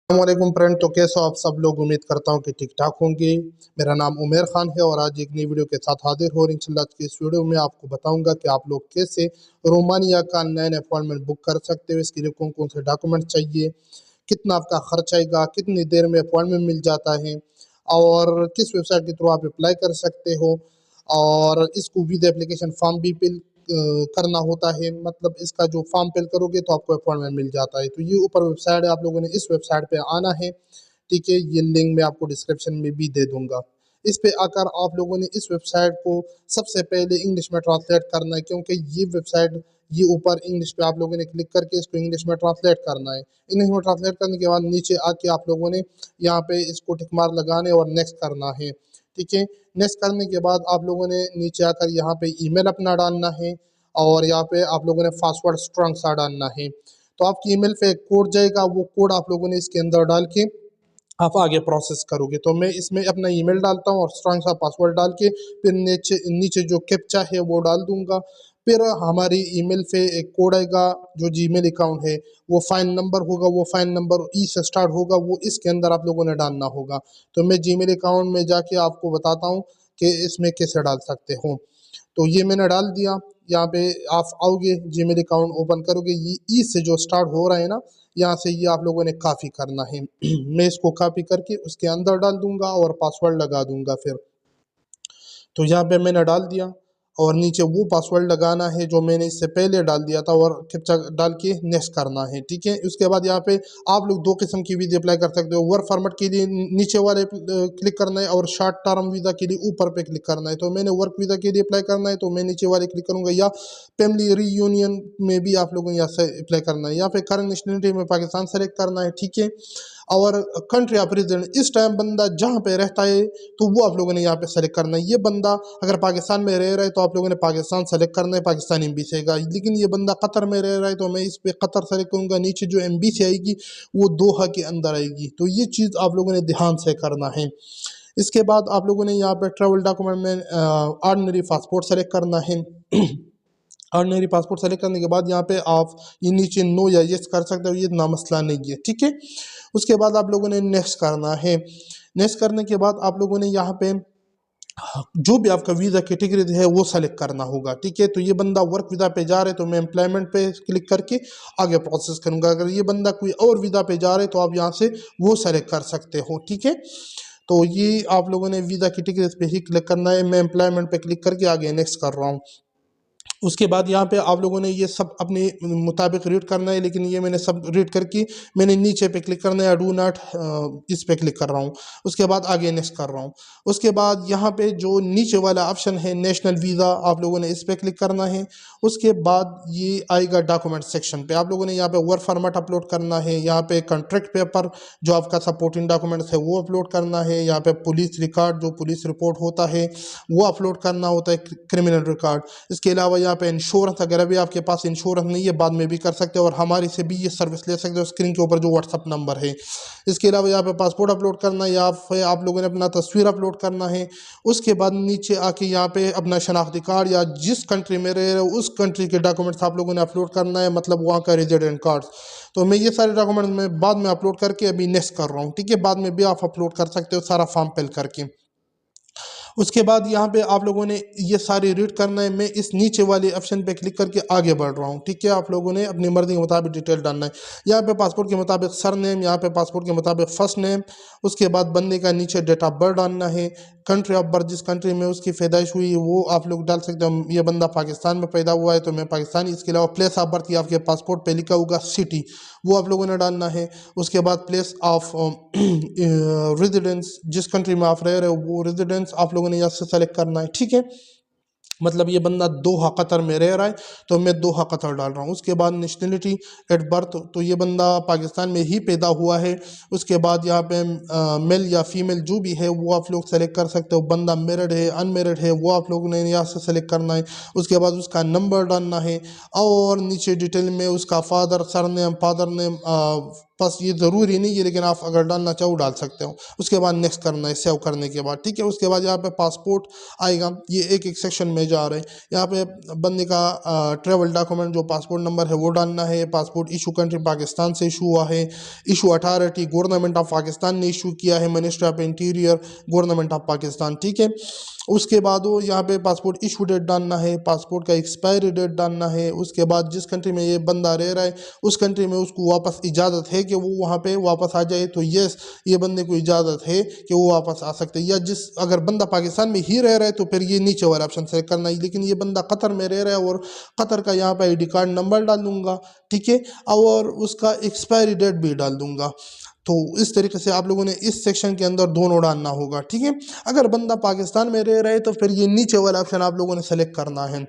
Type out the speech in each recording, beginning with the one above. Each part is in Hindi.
अस्सलामुअलैकुम फ्रेंड। तो कैसे हो आप सब लोग? उम्मीद करता हूँ कि ठीक ठाक होंगे। मेरा नाम उमेर खान है और आज एक नई वीडियो के साथ हाजिर हो। इंशाल्लाह आज की इस वीडियो में आपको बताऊंगा कि आप लोग कैसे रोमानिया का नया अपॉइंटमेंट बुक कर सकते हो। इसके लिए कौन कौन से डॉक्यूमेंट चाहिए, कितना आपका खर्च आएगा, कितनी देर में अपॉइंटमेंट मिल जाता है और किस वेबसाइट के थ्रू आप अप्लाई कर सकते हो। और इसको वीजा एप्लीकेशन फॉर्म भी फिल करना होता है, मतलब इसका जो फॉर्म फिल करोगे तो आपको अपॉइंटमेंट मिल जाता है। तो ये ऊपर वेबसाइट है, आप लोगों ने इस वेबसाइट पे आना है। ठीक है, ये लिंक मैं आपको डिस्क्रिप्शन में भी दे दूंगा। इस पे आकर आप लोगों ने इस वेबसाइट को सबसे पहले इंग्लिश में ट्रांसलेट करना है, क्योंकि ये वेबसाइट ये ऊपर इंग्लिश पे आप लोगों ने क्लिक करके इसको इंग्लिश में ट्रांसलेट करना है। इंग्लिश में ट्रांसलेट करने के बाद नीचे आके आप लोगों ने यहाँ पे इसको टिक मार लगाने और नेक्स्ट करना है। ठीक है, नेक्स्ट करने के बाद आप लोगों ने नीचे आकर यहाँ पे ईमेल अपना डालना है और यहाँ पे आप लोगों ने पासवर्ड स्ट्रांग सा डालना है। तो आपकी ईमेल पे एक कोड जाएगा, वो कोड आप लोगों ने इसके अंदर डाल के आप आगे प्रोसेस करोगे। तो मैं इसमें अपना ईमेल डालता हूँ और स्ट्रांग सा पासवर्ड डाल के फिर नीचे नीचे जो कैप्चा है वो डाल दूंगा। फिर हमारी ईमेल पे एक कोड आएगा, जो जीमेल अकाउंट है वो फाइन नंबर होगा, वो फाइन नंबर ई से स्टार्ट होगा, वो इसके अंदर आप लोगों ने डालना होगा। तो मैं जीमेल अकाउंट में जाके आपको बताता हूँ कि इसमें कैसे डाल सकते हो। तो ये मैंने डाल दिया। यहाँ पे आप आओगे, जीमेल अकाउंट ओपन करोगे, ये ई से जो स्टार्ट हो रहा है ना, यहाँ से ये आप लोगों ने कॉपी करना है। मैं इसको कॉपी करके उसके अंदर डाल दूंगा और पासवर्ड लगा दूंगा। फिर तो यहाँ पे मैंने डाल दिया और नीचे वो पासवर्ड लगाना है जो मैंने इससे पहले डाल दिया था और कैप्चा डाल के नेक्स्ट करना है। ठीक है, उसके बाद यहाँ पे आप लोग दो किस्म की वीजा अप्लाई कर सकते हो। वर्क फॉर्मेट के लिए नीचे वाले क्लिक करना है और शॉर्ट टर्म वीजा के लिए ऊपर पे क्लिक करना है। तो मैंने वर्क वीजा के लिए अप्लाई करना है तो मैं नीचे वाले क्लिक करूंगा, या फैमिली रीयूनियन में भी आप लोगों को यहाँ से अप्लाई करना है। यहाँ पे करंट नेशनलिटी में पाकिस्तान सेलेक्ट करना है। ठीक है, और कंट्री ऑफ रेजिडेंट इस टाइम बंदा जहाँ पे रहता है तो वो आप लोगों ने यहाँ पे सेलेक्ट करना है। ये बंदा अगर पाकिस्तान में रह रहा है तो आप लोगों ने पाकिस्तान सेलेक्ट करना है, पाकिस्तान एम्बेसी आएगा। लेकिन ये बंदा कतर में रह रहा है तो मैं इस पे कतर सेलेक्ट करूंगा। नीचे जो एम्बेसी आएगी वो दोहा के अंदर आएगी। तो ये चीज़ आप लोगों ने ध्यान से करना है। इसके बाद आप लोगों ने यहाँ पे ट्रेवल डॉक्यूमेंट में ऑर्डिनरी पासपोर्ट सेलेक्ट करना है। ऑर्डिनरी पासपोर्ट सेलेक्ट करने के बाद यहाँ पे आप ये नीचे नो या यस कर सकते हो, ये ना मसला नहीं है। ठीक है, उसके बाद आप लोगों ने नेक्स्ट करना है। नेक्स्ट करने के बाद आप लोगों ने यहाँ पे जो भी आपका वीज़ा कैटेगरी है वो सेलेक्ट करना होगा। ठीक है, तो ये बंदा वर्क वीज़ा पे जा रहे तो मैं एम्प्लॉयमेंट पे क्लिक करके आगे प्रोसेस करूंगा। अगर ये बंदा कोई और वीज़ा पे जा रहे तो आप यहाँ से वो सेलेक्ट कर सकते हो। ठीक है, तो ये आप लोगों ने वीज़ा कैटेगरी पे ही क्लिक करना है। मैं एम्प्लॉयमेंट पे क्लिक करके आगे नेक्स्ट कर रहा हूँ। उसके बाद यहाँ पे आप लोगों ने ये सब अपने मुताबिक रीड करना है, लेकिन ये मैंने सब रीड करके मैंने नीचे पे क्लिक करना है, डू नॉट इस पे क्लिक कर रहा हूँ। उसके बाद आगे नेक्स्ट कर रहा हूँ। उसके बाद यहाँ पे जो नीचे वाला ऑप्शन है नेशनल वीज़ा, आप लोगों ने इस पे क्लिक करना है। उसके बाद ये आएगा डॉक्यूमेंट सेक्शन पे, आप लोगों ने यहाँ पे वर्क फॉर्मेट अपलोड करना है। यहाँ पे कॉन्ट्रैक्ट पेपर जो आपका सपोर्टिंग डॉक्यूमेंट्स है वो अपलोड करना है। यहाँ पे पुलिस रिकॉर्ड जो पुलिस रिपोर्ट होता है वो अपलोड करना होता है, क्रिमिनल रिकॉर्ड। इसके अलावा यहाँ पे इंश्योरेंस, अगर अभी आपके पास इंश्योरेंस नहीं है बाद में भी कर सकते हो और हमारी से भी ये सर्विस ले सकते हो, स्क्रीन के ऊपर जो व्हाट्सअप नंबर है। इसके अलावा यहाँ पे पासपोर्ट अपलोड करना है, या फिर आप लोगों ने अपना तस्वीर अपलोड करना है। उसके बाद नीचे आके यहाँ पे अपना शनाख्ती कार्ड या जिस कंट्री में रह रहे हो उस कंट्री के डॉक्यूमेंट्स आप लोगों ने अपलोड करना है, मतलब वहाँ का रेजिडेंट कार्ड। तो मैं ये सारे डॉक्यूमेंट्स में बाद में अपलोड करके अभी नेक्स्ट कर रहा हूँ। ठीक है, बाद में भी आप अपलोड कर सकते हो सारा फॉर्म फिल करके। उसके बाद यहाँ पे आप लोगों ने ये सारी रीड करना है। मैं इस नीचे वाले ऑप्शन पे क्लिक करके आगे बढ़ रहा हूँ। ठीक है, आप लोगों ने अपनी मर्जी के मुताबिक डिटेल डालना है। यहाँ पे पासपोर्ट के मुताबिक सर नेम, यहाँ पे पासपोर्ट के मुताबिक फर्स्ट नेम। उसके बाद बंदे का नीचे डेट ऑफ बर्थ डालना है, कंट्री ऑफ बर्थ जिस कंट्री में उसकी पैदाइश हुई वो आप लोग डाल सकते हो। ये बंदा पाकिस्तान में पैदा हुआ है तो मैं पाकिस्तानी। इसके अलावा प्लेस ऑफ बर्थ की आपके पासपोर्ट पे लिखा होगा सिटी, वो आप लोगों ने डालना है। उसके बाद प्लेस ऑफ रेजिडेंस जिस कंट्री में आप रह रहे हो वो रेजिडेंस आप लोगों ने यहाँ से सेलेक्ट करना है। ठीक है, मतलब ये बंदा दोहा कतर में रह रहा है तो मैं दोहा कतर डाल रहा हूँ। उसके बाद नेशनलिटी एट बर्थ, तो ये बंदा पाकिस्तान में ही पैदा हुआ है। उसके बाद यहाँ पे मेल या फीमेल जो भी है वो आप लोग सेलेक्ट कर सकते हो। बंदा मेरिड है अनमेरिड है वो आप लोगों ने यहाँ से सेलेक्ट करना है। उसके बाद उसका नंबर डालना है और नीचे डिटेल में उसका फादर सरनेम, फादर नेम, पास ये ज़रूरी नहीं है, लेकिन आप अगर डालना चाहो डाल सकते हो। उसके बाद नेक्स्ट करना है सेव करने के बाद, ठीक है। उसके बाद यहाँ पे पासपोर्ट आएगा, ये एक एक सेक्शन में जा रहे हैं। यहाँ पे बंदे का ट्रेवल डॉक्यूमेंट जो पासपोर्ट नंबर है वो डालना है। पासपोर्ट इशू कंट्री पाकिस्तान से इशू हुआ है। Issue authority government of Pakistan ने इशू किया है, ministry of interior government of Pakistan, ठीक है। उसके बाद वो यहाँ पे पासपोर्ट इशू डेट डालना है, पासपोर्ट का एक्सपायरी डेट डालना है। उसके बाद जिस कंट्री में ये बंदा रह रहा है उस कंट्री में उसको वापस इजाज़त है कि वो वहाँ पे वापस आ जाए, तो यस ये बंदे को इजाज़त है कि वो वापस आ सकते हैं। या जिस अगर बंदा पाकिस्तान में ही रह रहा है तो फिर ये नीचे वाला ऑप्शन सेलेक्ट करना है। लेकिन ये बंदा कतर में रह रहा है और कतर का यहाँ पे ID कार्ड नंबर डाल दूंगा, ठीक है, और उसका एक्सपायरी डेट भी डाल दूंगा। तो इस तरीके से आप लोगों ने इस सेक्शन के अंदर दोनों डालना होगा, ठीक है। अगर बंदा पाकिस्तान में रह रहा है तो फिर ये नीचे वाला ऑप्शन आप लोगों ने सेलेक्ट करना है।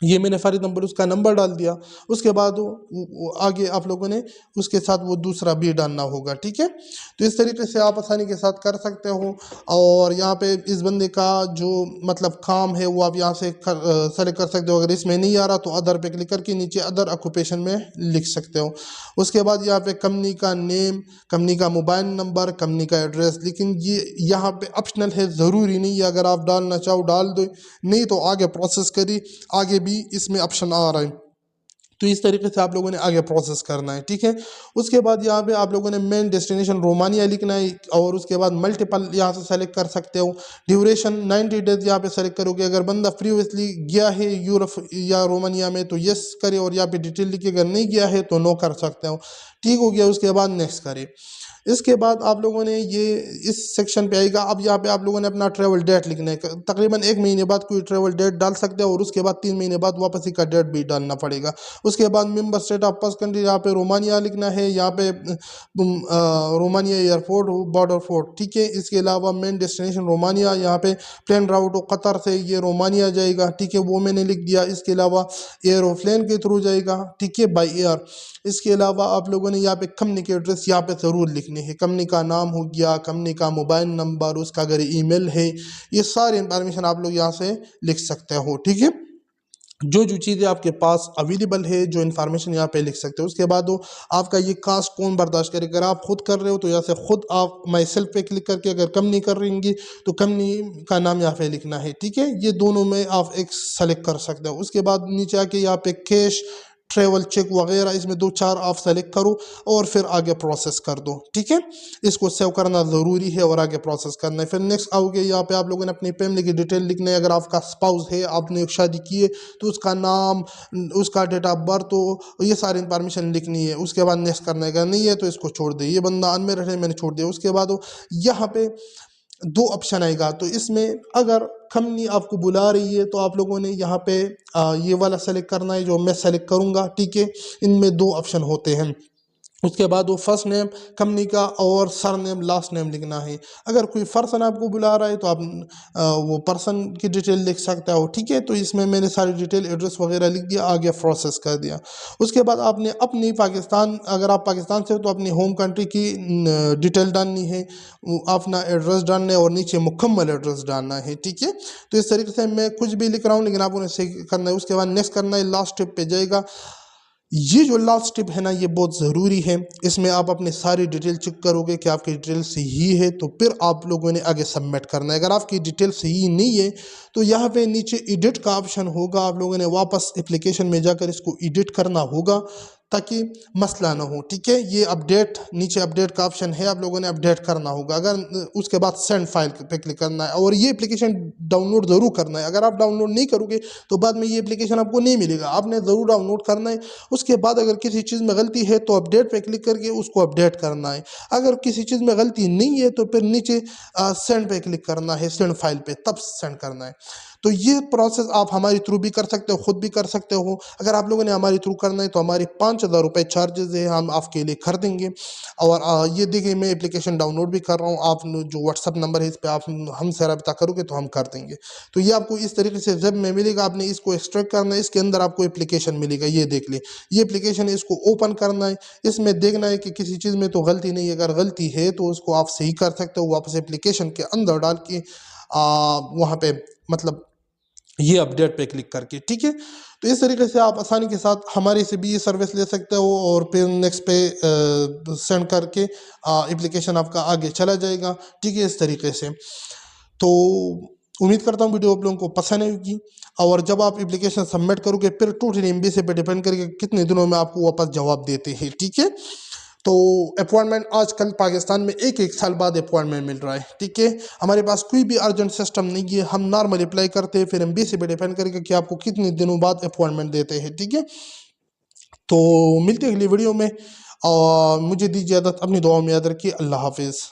ये मैंने फरीद नंबर उसका नंबर डाल दिया। उसके बाद वो आगे आप लोगों ने उसके साथ वो दूसरा भी डालना होगा, ठीक है। तो इस तरीके से आप आसानी के साथ कर सकते हो। और यहाँ पे इस बंदे का जो मतलब काम है वो आप यहाँ से सेलेक्ट कर सकते हो। अगर इसमें नहीं आ रहा तो अदर पे क्लिक करके नीचे अदर ऑक्यूपेशन में लिख सकते हो। उसके बाद यहाँ पे कंपनी का नेम, कंपनी का मोबाइल नंबर, कंपनी का एड्रेस, लेकिन ये यहाँ पे ऑप्शनल है, ज़रूरी नहीं है। अगर आप डालना चाहो डाल दो, नहीं तो आगे प्रोसेस करी, आगे भी इसमें ऑप्शन आ रहा है। तो इस तरीके से आप लोगों ने आगे प्रोसेस करना है, ठीक है। उसके बाद यहाँ पे आप लोगों ने मेन डेस्टिनेशन रोमानिया लिखना है और उसके बाद मल्टीपल यहाँ से सेलेक्ट कर सकते हो। ड्यूरेशन 90 डेज यहाँ पे सेलेक्ट करोगे। अगर बंदा प्रीवियसली गया है यूरोप या रोमानिया में तो यस करे और यहाँ पे डिटेल लिखे, अगर नहीं गया है तो नो कर सकते हो, ठीक हो गया। उसके बाद नेक्स्ट करे। इसके बाद आप लोगों ने ये इस सेक्शन पे आएगा। अब यहाँ पे आप लोगों ने अपना ट्रैवल डेट लिखना है। तकरीबन 1 महीने बाद कोई ट्रैवल डेट डाल सकते हो और उसके बाद 3 महीने बाद वापसी का डेट भी डालना पड़ेगा। उसके बाद member state of first country यहाँ पे रोमानिया लिखना है, यहाँ पे रोमानिया एयरपोर्ट बॉर्डर फोर्ट, ठीक है। इसके अलावा मेन डेस्टिनेशन रोमानिया, यहाँ पे प्लेन राउट कतर से ये रोमानिया जाएगा, ठीक है, वो मैंने लिख दिया। इसके अलावा एयरोप्लेन के थ्रू जाएगा, ठीक है, बाई एयर। इसके अलावा आप लोगों ने यहाँ पे कंपनी के एड्रेस यहाँ पे ज़रूर लिखने हैं। कंपनी का नाम हो गया, कंपनी का मोबाइल नंबर, उसका अगर ईमेल है, ये सारी इंफॉर्मेशन आप लोग यहाँ से लिख सकते हो, ठीक है। जो जो चीज़ें आपके पास अवेलेबल है, जो इन्फॉर्मेशन यहाँ पे लिख सकते हो। उसके बाद वो आपका ये कास्ट कौन बर्दाश्त करे। अगर आप खुद कर रहे हो तो यहाँ से खुद आप माई सेल्फ पे क्लिक करके, अगर कंपनी कर रहेंगी तो कंपनी का नाम यहाँ पे लिखना है, ठीक है। ये दोनों में आप एक सेलेक्ट कर सकते हो। उसके बाद नीचे आके यहाँ पे कैश, ट्रेवल चेक वगैरह, इसमें 2-4 आप सेलेक्ट करो और फिर आगे प्रोसेस कर दो, ठीक है। इसको सेव करना ज़रूरी है और आगे प्रोसेस करना है। फिर नेक्स्ट आओगे, यहाँ पे आप लोगों ने अपनी फैमिली की डिटेल लिखना है। अगर आपका स्पाउस है, आपने शादी की है तो उसका नाम, उसका डेट ऑफ बर्थ, तो ये सारी इंफॉर्मेशन लिखनी है। उसके बाद नेक्स्ट करना है। अगर नहीं है तो इसको छोड़ दे। ये बंदा अनमेरिड है, मैंने छोड़ दिया। उसके बाद यहाँ पे 2 ऑप्शन आएगा। तो इसमें अगर कंपनी आपको बुला रही है तो आप लोगों ने यहाँ पे ये वाला सेलेक्ट करना है जो मैं सेलेक्ट करूँगा, ठीक है। इनमें 2 ऑप्शन होते हैं। उसके बाद वो फर्स्ट नेम कंपनी का और सर नेम लास्ट नेम लिखना है। अगर कोई पर्सन आपको बुला रहा है तो आप वो पर्सन की डिटेल लिख सकते हो, ठीक है। तो इसमें मैंने सारी डिटेल एड्रेस वगैरह लिख दिया, आगे प्रोसेस कर दिया। उसके बाद आपने अपनी पाकिस्तान, अगर आप पाकिस्तान से हो तो अपनी होम कंट्री की डिटेल डालनी है, अपना एड्रेस डालना है और नीचे मुकम्मल एड्रेस डालना है, ठीक है। तो इस तरीके से मैं कुछ भी लिख रहा हूँ लेकिन आपको सही करना है। उसके बाद नेक्स्ट करना है, लास्ट स्टेप पे जाएगा। ये जो लास्ट स्टेप है ना, ये बहुत ज़रूरी है। इसमें आप अपने सारी डिटेल चेक करोगे कि आपकी डिटेल सही है तो फिर आप लोगों ने आगे सबमिट करना है। अगर आपकी डिटेल सही नहीं है तो यहाँ पे नीचे एडिट का ऑप्शन होगा। आप लोगों ने वापस एप्लीकेशन में जाकर इसको एडिट करना होगा ताकि मसला ना हो, ठीक है। ये अपडेट, नीचे अपडेट का ऑप्शन है, आप लोगों ने अपडेट करना होगा। अगर उसके बाद सेंड फाइल पे क्लिक करना है और ये एप्लीकेशन डाउनलोड ज़रूर करना है। अगर आप डाउनलोड नहीं करोगे तो बाद में ये एप्लीकेशन आपको नहीं मिलेगा, आपने ज़रूर डाउनलोड करना है। उसके बाद अगर किसी चीज़ में गलती है तो अपडेट पे क्लिक करके उसको अपडेट करना है। अगर किसी चीज़ में गलती नहीं है तो फिर नीचे सेंड पे क्लिक करना है, सेंड फाइल पे, तब सेंड करना है। तो ये प्रोसेस आप हमारे थ्रू भी कर सकते हो, खुद भी कर सकते हो। अगर आप लोगों ने हमारे थ्रू करना है तो हमारे 5,000 रुपये चार्जेस है, हम आपके लिए कर देंगे। और ये देखिए मैं एप्लीकेशन डाउनलोड भी कर रहा हूँ। आप जो व्हाट्सअप नंबर है इस पर आप हमसे रब्ता करोगे तो हम कर देंगे। तो ये आपको इस तरीके से जब में मिलेगा, आपने इसको एक्सट्रैक्ट करना है। इसके अंदर आपको एप्लीकेशन मिलेगा, ये देख ले, ये एप्लीकेशन है, इसको ओपन करना है। इसमें देखना है कि किसी चीज़ में तो गलती नहीं है। अगर गलती है तो उसको आप सही कर सकते हो। वापस एप्लीकेशन के अंदर डाल के वहाँ पे मतलब ये अपडेट पे क्लिक करके, ठीक है। तो इस तरीके से आप आसानी के साथ हमारे से भी ये सर्विस ले सकते हो और फिर नेक्स्ट पे सेंड करके एप्लीकेशन आपका आगे चला जाएगा, ठीक है, इस तरीके से। तो उम्मीद करता हूँ वीडियो आप लोगों को पसंद आएगी। और जब आप एप्लीकेशन सबमिट करोगे फिर टोटल एमबी से पे डिपेंड करके कितने दिनों में आपको वापस जवाब देते हैं, ठीक है। तो अपॉइंटमेंट आजकल पाकिस्तान में एक एक साल बाद अपॉइंटमेंट मिल रहा है, ठीक है। हमारे पास कोई भी अर्जेंट सिस्टम नहीं है, हम नॉर्मल अप्लाई करते हैं फिर एमबी से पे डिपेंड करके कि आपको कितने दिनों बाद अपॉइंटमेंट देते हैं, ठीक है। तो मिलते हैं अगली वीडियो में और मुझे दीजिए इजाज़त, अपनी दुआ में याद रखिए। अल्लाह हाफिज़।